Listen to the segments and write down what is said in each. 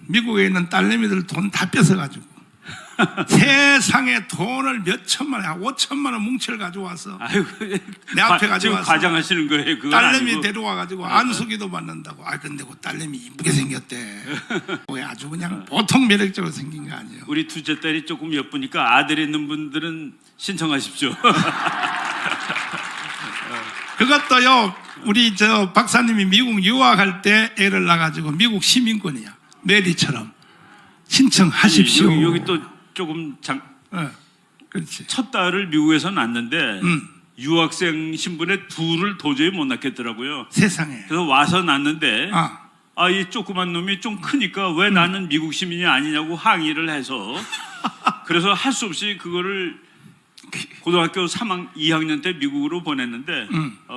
미국에 있는 딸내미들 돈 다 뺏어가지고 세상에 돈을 몇 천만 원, 5천만 원 뭉칠 가져와서 내 앞에 가져와서 지금 과장하시는 거예요. 그건 딸내미 아니고. 데려와가지고 안수기도 받는다고. 근데 그 딸내미 이쁘게 생겼대. 아주 그냥 보통 매력적으로 생긴 거 아니에요. 우리 둘째 딸이 조금 예쁘니까 아들 있는 분들은 신청하십시오. 그것도요, 우리 저 박사님이 미국 유학할 때 애를 낳아가지고 미국 시민권이야. 메리처럼 신청하십시오. 여기 또 조금 그렇지. 첫 딸을 미국에서 낳는데 유학생 신분에 둘을 도저히 못 낳겠더라고요. 세상에. 그래서 와서 낳는데 이 조그만 놈이 좀 크니까 왜 나는 미국 시민이 아니냐고 항의를 해서 그래서 할 수 없이 그거를 고등학교 2학년 때 미국으로 보냈는데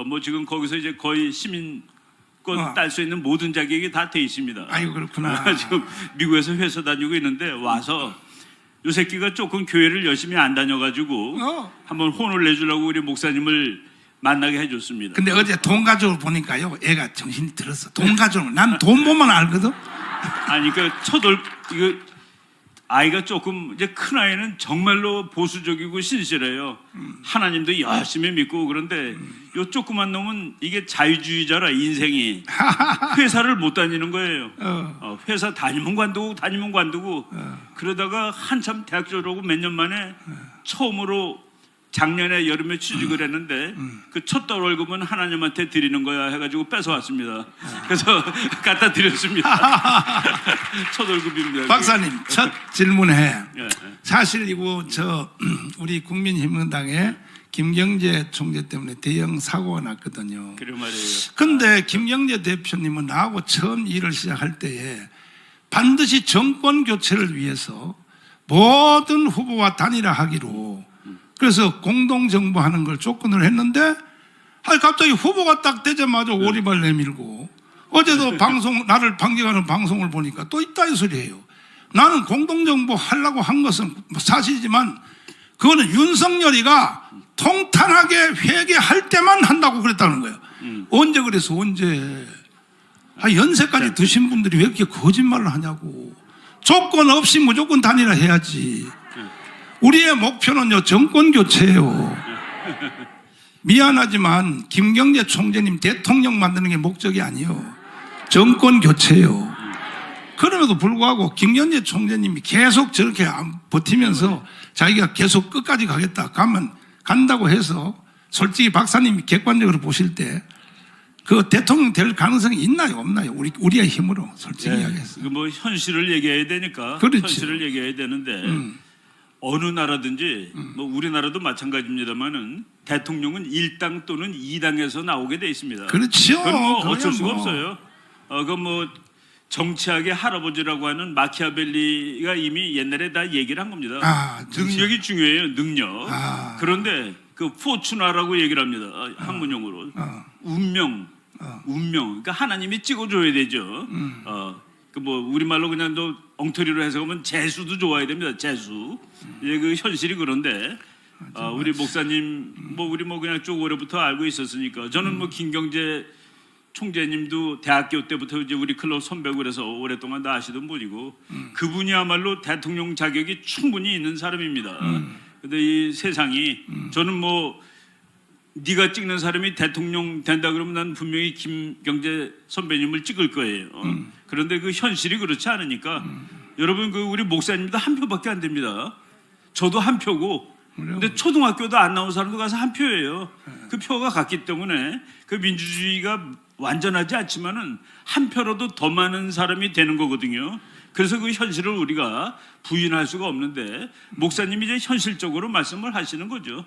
뭐 지금 거기서 이제 거의 시민권 딸 수 있는 모든 자격이 다 돼 있습니다. 아이고 그렇구나. 지금 미국에서 회사 다니고 있는데 와서 요 새끼가 조금 교회를 열심히 안 다녀가지고 한번 혼을 내주려고 우리 목사님을 만나게 해줬습니다. 근데 어제 돈 가족을 보니까요, 애가 정신이 들었어. 돈 가족, 난 돈 보면 알거든. 아니 그 이거 아이가 조금 이제 큰 아이는 정말로 보수적이고 신실해요. 하나님도 열심히 믿고 그런데 요 조그만 놈은 이게 자유주의자라 인생이 회사를 못 다니는 거예요. 회사 다니면 관두고 그러다가 한참 대학 졸업하고 몇 년 만에 처음으로 작년에 여름에 취직을 했는데 그 첫 달 월급은 하나님한테 드리는 거야 해가지고 뺏어왔습니다. 그래서 갖다 드렸습니다. 첫 월급입니다. 박사님 첫 질문에 사실 이거 우리 국민힘당에 김경재 총재 때문에 대형 사고가 났거든요. 그래 말이에요. 근데 김경재 대표님은 나하고 처음 일을 시작할 때에 반드시 정권 교체를 위해서 모든 후보와 단일화하기로 그래서 공동정부하는 걸 조건을 했는데 갑자기 후보가 딱 되자마자 오리발 내밀고 어제도 나를 반격하는 방송을 보니까 또 있다 이 소리예요. 나는 공동정부 하려고 한 것은 사실이지만 그거는 윤석열이가 통탄하게 회개할 때만 한다고 그랬다는 거예요. 언제 그래서 언제 연세까지 드신 분들이 왜 이렇게 거짓말을 하냐고. 조건 없이 무조건 단일화 해야지. 우리의 목표는요, 정권 교체예요. 미안하지만 김경재 총재님 대통령 만드는 게 목적이 아니에요. 정권 교체예요. 그럼에도 불구하고 김경재 총재님이 계속 저렇게 버티면서 자기가 계속 끝까지 간다고 해서 솔직히 박사님이 객관적으로 보실 때 그 대통령 될 가능성이 있나요, 없나요? 우리의 힘으로 솔직히 이야기해서. 뭐 현실을 얘기해야 되니까. 그렇지. 현실을 얘기해야 되는데 어느 나라든지 뭐 우리나라도 마찬가지입니다만은 대통령은 1당 또는 2당에서 나오게 돼 있습니다. 그렇죠. 그건 뭐 어쩔 수가 없어요. 그 뭐 정치학의 할아버지라고 하는 마키아벨리가 이미 옛날에 다 얘기를 한 겁니다. 능력이 중요해요. 능력. 그런데 그 포추나라고 얘기를 합니다. 학문용어로. 운명. 그러니까 하나님이 찍어줘야 되죠. 그 뭐 우리말로 그냥 또 엉터리로 해석하면 재수도 좋아야 됩니다. 재수. 예, 그 현실이 그런데 우리 목사님 우리 그냥 쭉 올해부터 알고 있었으니까 저는 뭐 김경재 총재님도 대학교 때부터 이제 우리 클럽 선배고 그래서 오랫동안 다 아시던 분이고 그분이야말로 대통령 자격이 충분히 있는 사람입니다. 근데 이 세상이 저는 네가 찍는 사람이 대통령 된다 그러면 난 분명히 김경재 선배님을 찍을 거예요. 그런데 그 현실이 그렇지 않으니까 여러분 우리 목사님도 한 표밖에 안 됩니다. 저도 한 표고 근데 초등학교도 안 나온 사람도 가서 한 표예요. 그 표가 같기 때문에 그 민주주의가 완전하지 않지만은 한 표라도 더 많은 사람이 되는 거거든요. 그래서 그 현실을 우리가 부인할 수가 없는데 목사님이 이제 현실적으로 말씀을 하시는 거죠.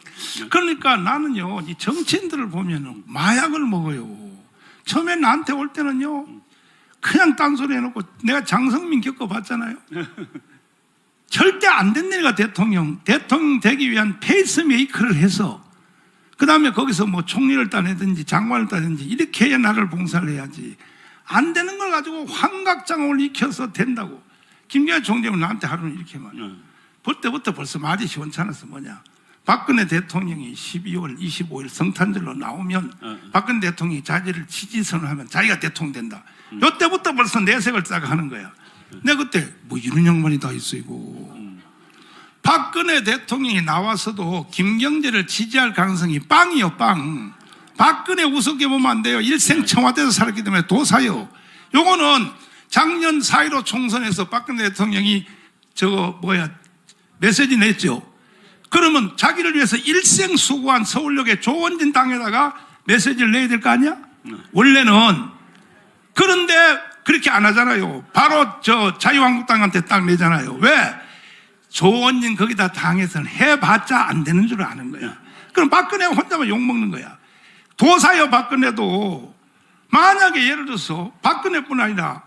그러니까 나는요, 이 정치인들을 보면은 마약을 먹어요. 처음에 나한테 올 때는요, 그냥 딴소리 해놓고 내가 장성민 겪어봤잖아요. 절대 안 된 일가 대통령 되기 위한 페이스메이커를 해서 그 다음에 거기서 뭐 총리를 따내든지 장관을 따내든지 이렇게 해야 나를 봉사를 해야지. 안 되는 걸 가지고 환각장을 익혀서 된다고. 김경재 총재는 나한테 하루는 이렇게 말해요. 볼 때부터 벌써 말이 시원찮아서 뭐냐. 박근혜 대통령이 12월 25일 성탄절로 나오면 박근혜 대통령이 자기를 지지선을 하면 자기가 대통령 된다. 이때부터 벌써 내색을 쫙 하는 거야. 내가 그때 뭐 이런 양반이 다 있어 이거. 박근혜 대통령이 나와서도 김경재를 지지할 가능성이 빵이요, 빵. 박근혜 우습게 보면 안 돼요. 일생 청와대에서 살았기 때문에 도사요. 요거는 작년 4.15 총선에서 박근혜 대통령이 메시지 냈죠. 그러면 자기를 위해서 일생 수고한 서울역의 조원진 당에다가 메시지를 내야 될 거 아니야? 원래는. 그런데 그렇게 안 하잖아요. 바로 자유한국당한테 딱 내잖아요. 왜? 조원진 거기다 당해서는 해봤자 안 되는 줄 아는 거야. 그럼 박근혜 혼자만 욕먹는 거야. 도사요 박근혜도 만약에 예를 들어서 박근혜뿐 아니라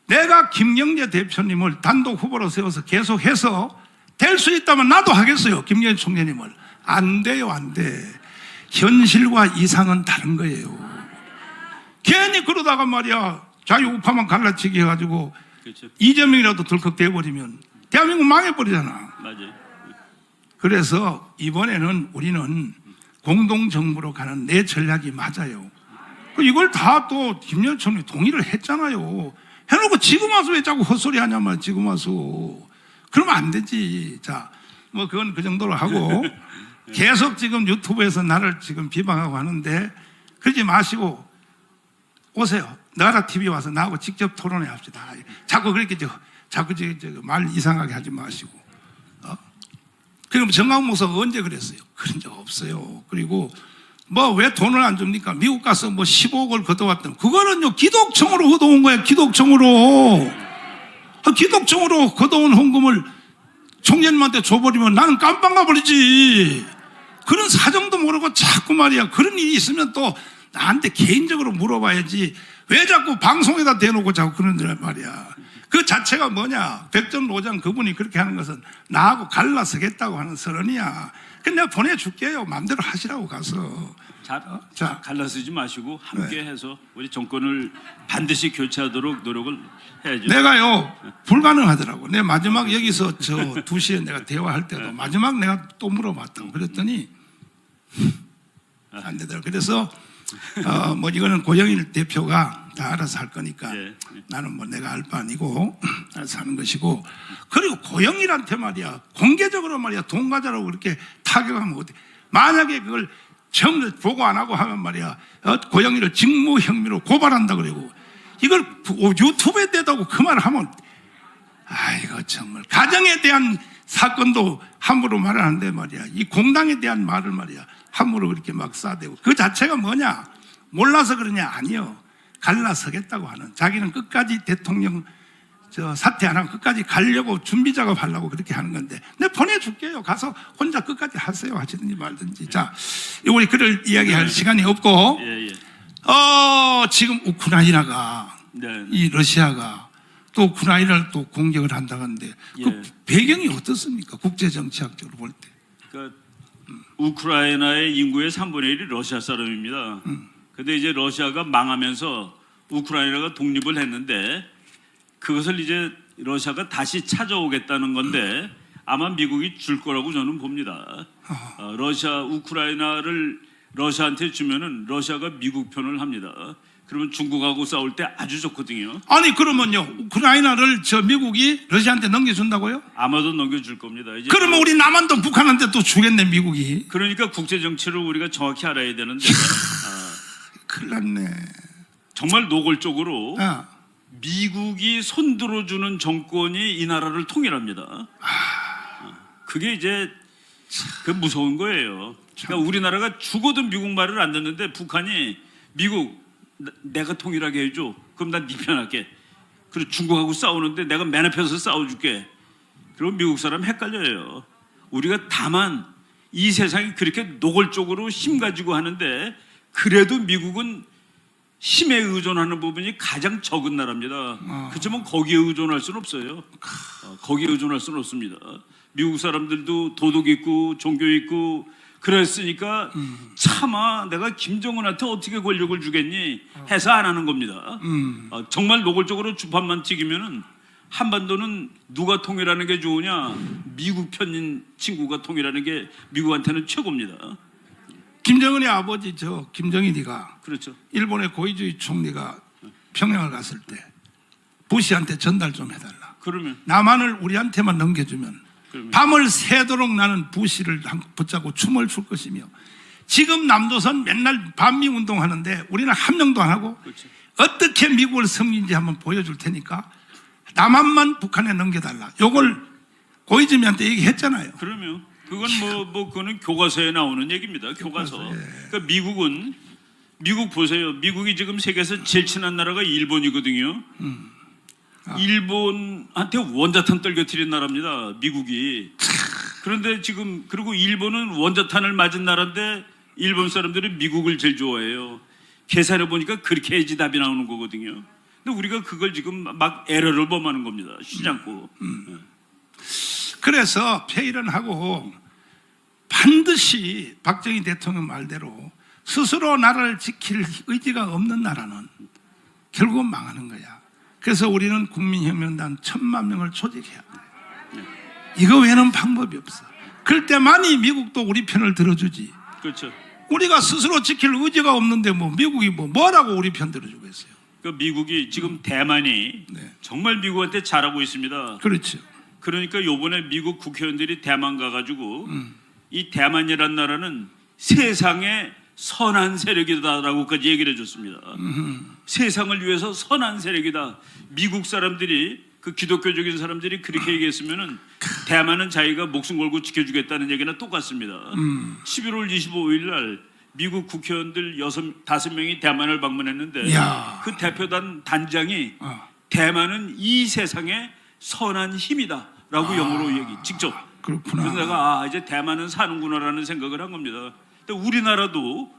내가 김경재 대표님을 단독 후보로 세워서 계속해서 될 수 있다면 나도 하겠어요. 김경재 총재님을. 안 돼요, 안 돼. 현실과 이상은 다른 거예요. 괜히 그러다가 말이야 자유우파만 갈라치기 해가지고 그렇죠. 이재명이라도 덜컥 돼버리면 대한민국 망해버리잖아. 맞아요. 그래서 이번에는 우리는 공동정부로 가는 내 전략이 맞아요. 이걸 다 또 김영철 총리 동의를 했잖아요. 해놓고 지금 와서 왜 자꾸 헛소리 하냐 말이야. 지금 와서. 그러면 안 되지. 자, 뭐 그건 그 정도로 하고 계속 지금 유튜브에서 나를 지금 비방하고 하는데 그러지 마시고 오세요. 나라 TV 와서 나하고 직접 토론해 합시다. 자꾸 그렇게 자꾸 말 이상하게 하지 마시고. 그럼 정강 목사가 언제 그랬어요? 그런 적 없어요. 그리고 뭐 왜 돈을 안 줍니까? 미국 가서 뭐 15억을 걷어왔던 그거는요 기독청으로 걷어온 거예요. 기독청으로 걷어온 헌금을 총재님한테 줘버리면 나는 깜빵 가버리지. 그런 사정도 모르고 자꾸 말이야 그런 일이 있으면 또 나한테 개인적으로 물어봐야지. 왜 자꾸 방송에다 대놓고 자꾸 그러는 말이야. 그 자체가 뭐냐. 백전노장 그분이 그렇게 하는 것은 나하고 갈라서겠다고 하는 선언이야. 그럼 내가 보내줄게요. 마음대로 하시라고 가서. 자, 갈라서지 마시고 함께 해서 우리 정권을 반드시 교체하도록 노력을 해야죠. 내가요 불가능하더라고. 내 마지막 여기서 2시에 내가 대화할 때도 마지막 내가 또 물어봤다고. 그랬더니 안 되더라고. 그래서 뭐 이거는 고영일 대표가 다 알아서 할 거니까 나는 뭐 내가 알 바 아니고 알아서 하는 것이고. 그리고 고영일한테 말이야 공개적으로 말이야 돈 가져라고 그렇게 타격하면 어때? 만약에 그걸 처음 보고 안 하고 하면 말이야 고영일을 직무 혐의로 고발한다 그러고 이걸 유튜브에 대다고 그 말을 하면 아이고 정말 가정에 대한 사건도 함부로 말을 하는데 말이야 이 공당에 대한 말을 말이야 함부로 그렇게 막 싸대고 그 자체가 뭐냐 몰라서 그러냐 아니요 갈라서겠다고 하는 자기는 끝까지 대통령 사퇴 안 하고 끝까지 가려고 준비 작업하려고 그렇게 하는 건데 내가 보내줄게요. 가서 혼자 끝까지 하세요. 하시든지 말든지. 자, 우리 그럴 이야기할 시간이 없고 지금 우크라이나가 이 러시아가 또 우크라이나를 또 공격을 한다고 하는데 그 배경이 어떻습니까? 국제정치학적으로 볼 때. 그러니까 우크라이나의 인구의 3분의 1이 러시아 사람입니다. 근데 이제 러시아가 망하면서 우크라이나가 독립을 했는데 그것을 이제 러시아가 다시 찾아오겠다는 건데 아마 미국이 줄 거라고 저는 봅니다. 우크라이나를 러시아한테 주면은 러시아가 미국 편을 합니다. 그러면 중국하고 싸울 때 아주 좋거든요. 아니 그러면요 우크라이나를 미국이 러시아한테 넘겨준다고요? 아마도 넘겨줄 겁니다. 이제 그러면 우리 남한도 북한한테 또 주겠네 미국이. 그러니까 국제 정치를 우리가 정확히 알아야 되는데 큰일 났네. 정말 노골적으로 미국이 손들어주는 정권이 이 나라를 통일합니다. 그게 이제 그 무서운 거예요. 그러니까 우리나라가 죽어도 미국 말을 안 듣는데 북한이 미국 내가 통일하게 해줘. 그럼 난 네 편 할게. 그리고 중국하고 싸우는데 내가 맨 앞에서 싸워줄게. 그럼 미국 사람 헷갈려요. 우리가 다만 이 세상이 그렇게 노골적으로 힘 가지고 하는데 그래도 미국은 힘에 의존하는 부분이 가장 적은 나라입니다. 그렇지만 거기에 의존할 수는 없어요. 거기에 의존할 수는 없습니다. 미국 사람들도 도덕 있고 종교 있고 그랬으니까 차마 내가 김정은한테 어떻게 권력을 주겠니 해서 안 하는 겁니다. 정말 노골적으로 주판만 튀기면은 한반도는 누가 통일하는 게 좋으냐? 미국 편인 친구가 통일하는 게 미국한테는 최고입니다. 김정은의 아버지 김정일이가 그렇죠. 일본의 고이즈이 총리가 평양을 갔을 때 부시한테 전달 좀 해달라. 그러면 남한을 우리한테만 넘겨주면 밤을 새도록 나는 부시를 붙잡고 춤을 출 것이며, 지금 남조선 맨날 반미 운동하는데 우리는 한 명도 안 하고, 그렇죠. 어떻게 미국을 섬긴지 한번 보여줄 테니까 남한만 북한에 넘겨달라. 요걸 고이즈미한테 얘기했잖아요. 그러면 그건 그거는 교과서에 나오는 얘기입니다. 교과서. 그러니까 미국 보세요. 미국이 지금 세계에서 제일 친한 나라가 일본이거든요. 일본한테 원자탄 떨겨뜨린 나라입니다. 미국이. 그런데 지금 그리고 일본은 원자탄을 맞은 나라인데 일본 사람들은 미국을 제일 좋아해요. 계산해 보니까 그렇게 해야지 답이 나오는 거거든요. 근데 우리가 그걸 지금 막 에러를 범하는 겁니다. 쉬지 않고. 그래서 회의를 하고 반드시 박정희 대통령 말대로 스스로 나라를 지킬 의지가 없는 나라는 결국은 망하는 거야. 그래서 우리는 국민혁명단 1000만 명을 조직해야 돼. 이거 외에는 방법이 없어. 그럴 때만이 미국도 우리 편을 들어주지. 그렇죠. 우리가 스스로 지킬 의지가 없는데 미국이 뭐라고 우리 편 들어주겠어요. 그 미국이 지금 대만이 정말 미국한테 잘하고 있습니다. 그렇죠. 그러니까 요번에 미국 국회의원들이 대만 가가지고 이 대만이란 나라는 세상의 선한 세력이다라고까지 얘기를 해줬습니다. 세상을 위해서 선한 세력이다. 미국 사람들이, 그 기독교적인 사람들이 그렇게 얘기했으면은 대만은 자기가 목숨 걸고 지켜주겠다는 얘기나 똑같습니다. 11월 25일 날 미국 국회의원들 5명이 대만을 방문했는데 이야. 그 대표단 단장이 대만은 이 세상의 선한 힘이다라고 영어로 얘기 직접. 그렇구나. 그래서 내가 이제 대만은 사는구나라는 생각을 한 겁니다. 근데 우리나라도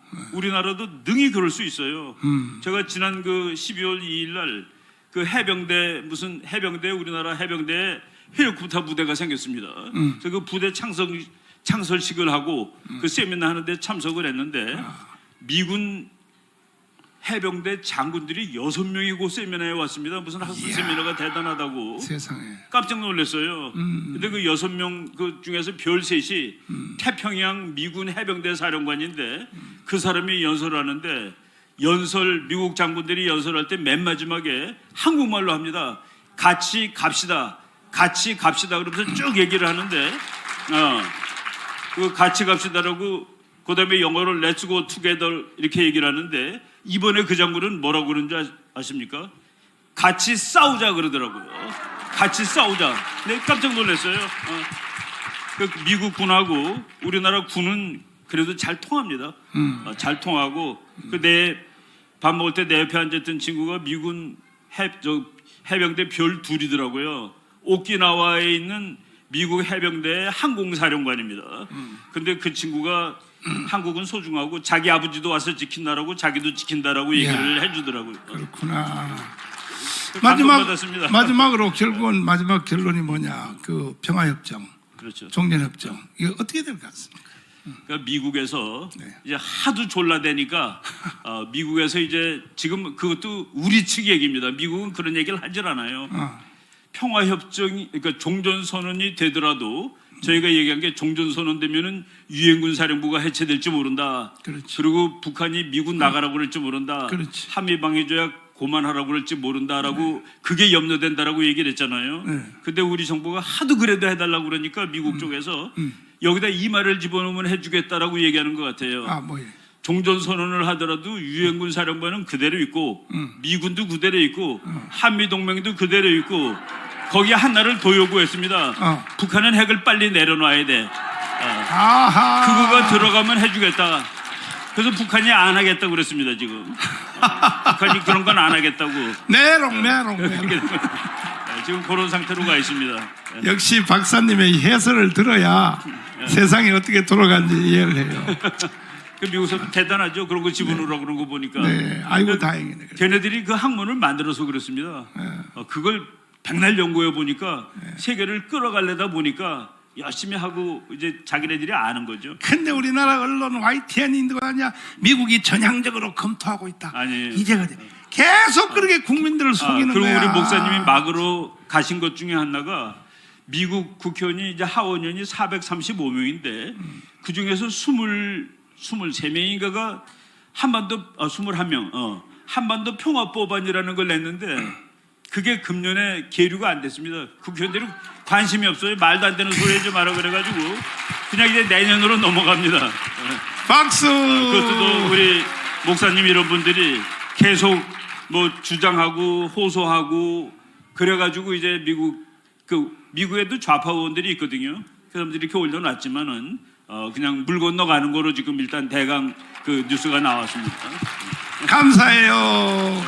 능히 그럴 수 있어요. 제가 지난 그 12월 2일 날 그 해병대 우리나라 해병대에 헬리콥터 부대가 생겼습니다. 그래서 그 부대 창설식을 하고 그 세미나 하는데 참석을 했는데 미군 해병대 장군들이 6명이 그 세미나에 왔습니다. 무슨 학술 세미나가 대단하다고. 세상에. 깜짝 놀랐어요. 근데 그 6명 그 중에서 별 셋이 태평양 미군 해병대 사령관인데 그 사람이 연설하는데 미국 장군들이 연설할 때 맨 마지막에 한국말로 합니다. 같이 갑시다. 같이 갑시다. 그러면서 쭉 얘기를 하는데 그 같이 갑시다라고 그다음에 영어로 Let's go together 이렇게 얘기를 하는데 이번에 그 장군은 뭐라고 그러는지 아십니까? 같이 싸우자 그러더라고요. 같이 싸우자. 네, 깜짝 놀랐어요. 그 미국 군하고 우리나라 군은 그래도 잘 통합니다. 잘 통하고 밥 먹을 때 내 옆에 앉았던 친구가 미군 해병대 별 둘이더라고요. 오키나와에 있는 미국 해병대의 항공사령관입니다. 근데 그 친구가 한국은 소중하고 자기 아버지도 와서 지킨다라고 자기도 지킨다라고 얘기를 해주더라고요. 그렇구나. 감동받았습니다. 마지막으로 결국은 마지막 결론이 뭐냐? 그 평화협정, 그렇죠. 종전협정 이거 어떻게 될 것 같습니까? 그러니까 미국에서 이제 하도 졸라대니까 미국에서 이제 지금 그것도 우리 측 얘기입니다. 미국은 그런 얘기를 하질 않아요. 평화협정이 그러니까 종전선언이 되더라도 저희가 얘기한 게 종전선언 되면은 유엔군 사령부가 해체될지 모른다. 그렇지. 그리고 북한이 미군 나가라고 그럴지 모른다. 그렇지. 한미방해조약 고만하라고 그럴지 모른다라고 그게 염려된다라고 얘기를 했잖아요. 근데 우리 정부가 하도 그래도 해달라고 그러니까 미국 쪽에서 여기다 이 말을 집어넣으면 해주겠다라고 얘기하는 것 같아요. 뭐예요? 종전선언을 하더라도 유엔군 사령부는 그대로 있고 미군도 그대로 있고 한미동맹도 그대로 있고 거기에 하나를 더 요구했습니다. 북한은 핵을 빨리 내려놔야 돼. 그거가 들어가면 해주겠다. 그래서 북한이 안 하겠다고 그랬습니다. 지금 북한이 그런 건 안 하겠다고. 메롱. 지금 그런 상태로 가 있습니다. 역시 박사님의 해설을 들어야 세상이 어떻게 돌아가는지 이해를 해요. 그 미국 사람 대단하죠. 그런 거 집어넣으라고 그런 거 보니까. 네, 아이고 다행이네. 걔네들이 그 학문을 만들어서 그렇습니다. 그걸 백날 연구해 보니까 세계를 끌어가려다 보니까 열심히 하고 이제 자기네들이 아는 거죠. 근데 우리나라 언론 YTN인도 아니야 미국이 전향적으로 검토하고 있다. 아니 이제 계속 그렇게 국민들을 속이는 그리고 거야. 우리 목사님이 막으로 가신 것 중에 하나가 미국 국회의원이 이제 하원의원이 435명인데 그 중에서 23명인가가 한반도 21명 한반도 평화법안이라는 걸 냈는데 그게 금년에 계류가 안 됐습니다. 국회의원들이 관심이 없어요. 말도 안 되는 소리 하지 마라 그래가지고 그냥 이제 내년으로 넘어갑니다. 박수. 그것도 또 우리 목사님 이런 분들이 계속 뭐 주장하고 호소하고 그래가지고 이제 미국에도 좌파 의원들이 있거든요. 그 사람들이 이렇게 올려놨지만은 그냥 물 건너가는 거로 지금 일단 대강 그 뉴스가 나왔습니다. 감사해요.